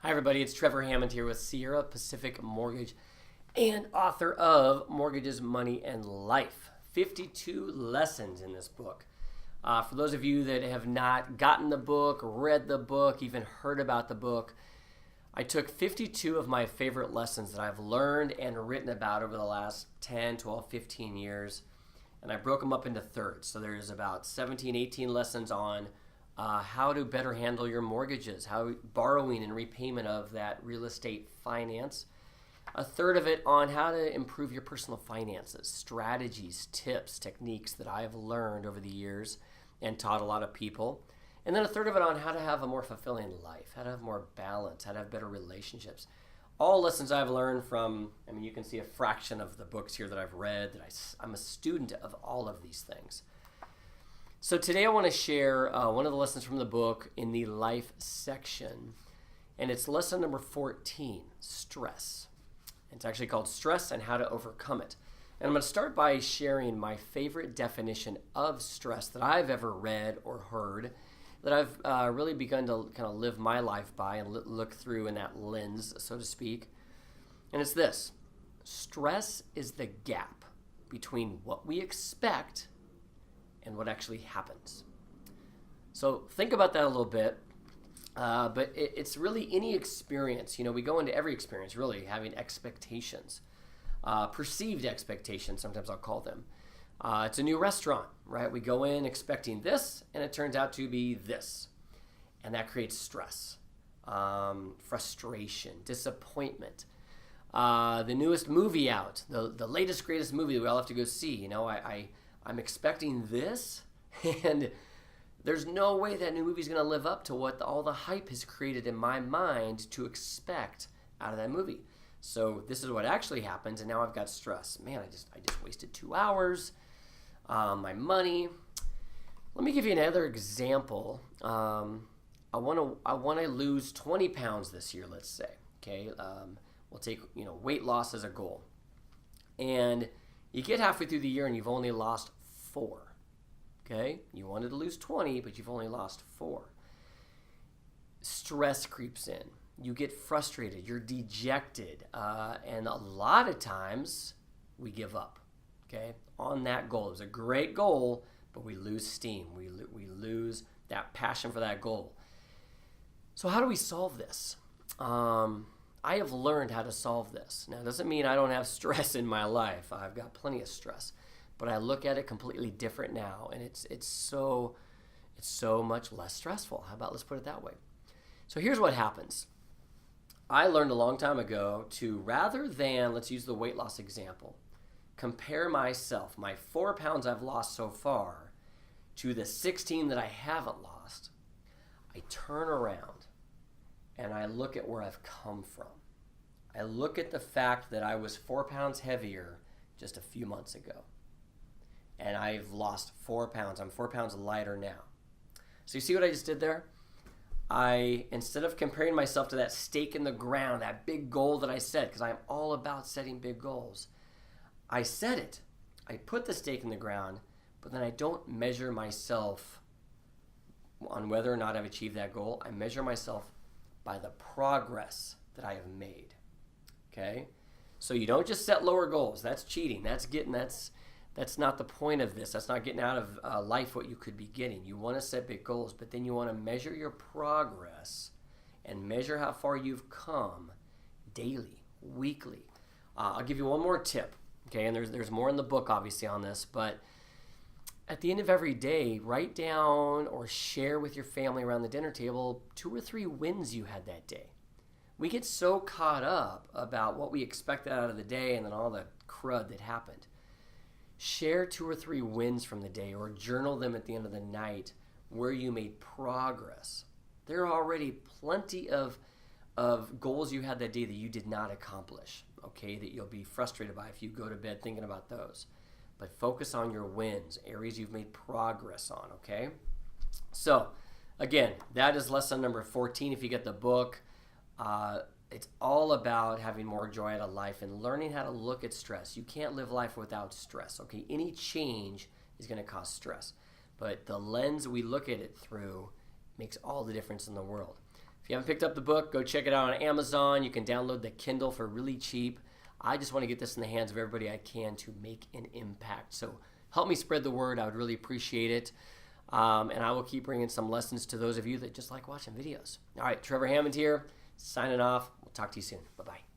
Hi everybody, it's Trevor Hammond here with Sierra Pacific Mortgage and author of Mortgages, Money, and Life. 52 lessons in this book. For those of you that have not gotten the book, read the book, even heard about the book, I took 52 of my favorite lessons that I've learned and written about over the last 10, 12, 15 years, and I broke them up into thirds. So there's about 17, 18 lessons on how to better handle your mortgages, how borrowing and repayment of that real estate finance. A third of it on how to improve your personal finances, strategies, tips, techniques that I have learned over the years and taught a lot of people. And then a third of it on how to have a more fulfilling life, how to have more balance, how to have better relationships. All lessons I've learned from, you can see a fraction of the books here that I've read, that I'm a student of all of these things. So today I want to share one of the lessons from the book in the life section, and it's lesson number 14, stress. It's actually called Stress and How to Overcome It. And I'm going to start by sharing my favorite definition of stress that I've ever read or heard, that I've really begun to kind of live my life by and look through in that lens, so to speak. And it's this: stress is the gap between what we expect and what actually happens. So think about that a little bit, but it's really any experience. We go into every experience really having expectations, perceived expectations, sometimes I'll call them. It's a new restaurant, right? We go in expecting this, and it turns out to be this. And that creates stress, frustration, disappointment. The newest movie out, the latest, greatest movie that we all have to go see. I'm expecting this, and there's no way that new movie's going to live up to what all the hype has created in my mind to expect out of that movie. So this is what actually happens, and now I've got stress. Man, I just wasted 2 hours, my money. Let me give you another example. I want to lose 20 pounds this year, let's say. Okay, we'll take weight loss as a goal, and you get halfway through the year and you've only lost 4. Okay? You wanted to lose 20, but you've only lost 4. Stress creeps in. You get frustrated. You're dejected. And a lot of times we give up, okay, on that goal. It was a great goal, but we lose steam. We lose that passion for that goal. So how do we solve this? I have learned how to solve this. Now, it doesn't mean I don't have stress in my life. I've got plenty of stress, but I look at it completely different now, and it's so much less stressful. How about, let's put it that way. So here's what happens. I learned a long time ago to, rather than, let's use the weight loss example, compare myself, my 4 pounds I've lost so far, to the 16 that I haven't lost. I turn around and I look at where I've come from. I look at the fact that I was 4 pounds heavier just a few months ago. And I've lost 4 pounds. I'm 4 pounds lighter now. So you see what I just did there? Instead of comparing myself to that stake in the ground, that big goal that I set, because I'm all about setting big goals, I set it. I put the stake in the ground, but then I don't measure myself on whether or not I've achieved that goal. I measure myself by the progress that I have made. Okay? So you don't just set lower goals. That's cheating. That's not the point of this. That's not getting out of life what you could be getting. You want to set big goals, but then you want to measure your progress and measure how far you've come daily, weekly. I'll give you one more tip. Okay, and there's more in the book obviously on this, but at the end of every day, write down or share with your family around the dinner table 2 or 3 wins you had that day. We get so caught up about what we expected out of the day and then all the crud that happened. Share 2 or 3 wins from the day, or journal them at the end of the night where you made progress. There are already plenty of goals you had that day that you did not accomplish, okay, that you'll be frustrated by if you go to bed thinking about those. But focus on your wins, areas you've made progress on, okay? So, again, that is lesson number 14 if you get the book. It's all about having more joy out of life and learning how to look at stress. You can't live life without stress, okay? Any change is going to cause stress. But the lens we look at it through makes all the difference in the world. If you haven't picked up the book, go check it out on Amazon. You can download the Kindle for really cheap. I just want to get this in the hands of everybody I can to make an impact. So help me spread the word. I would really appreciate it. And I will keep bringing some lessons to those of you that just like watching videos. All right, Trevor Hammond here, signing off. We'll talk to you soon. Bye-bye.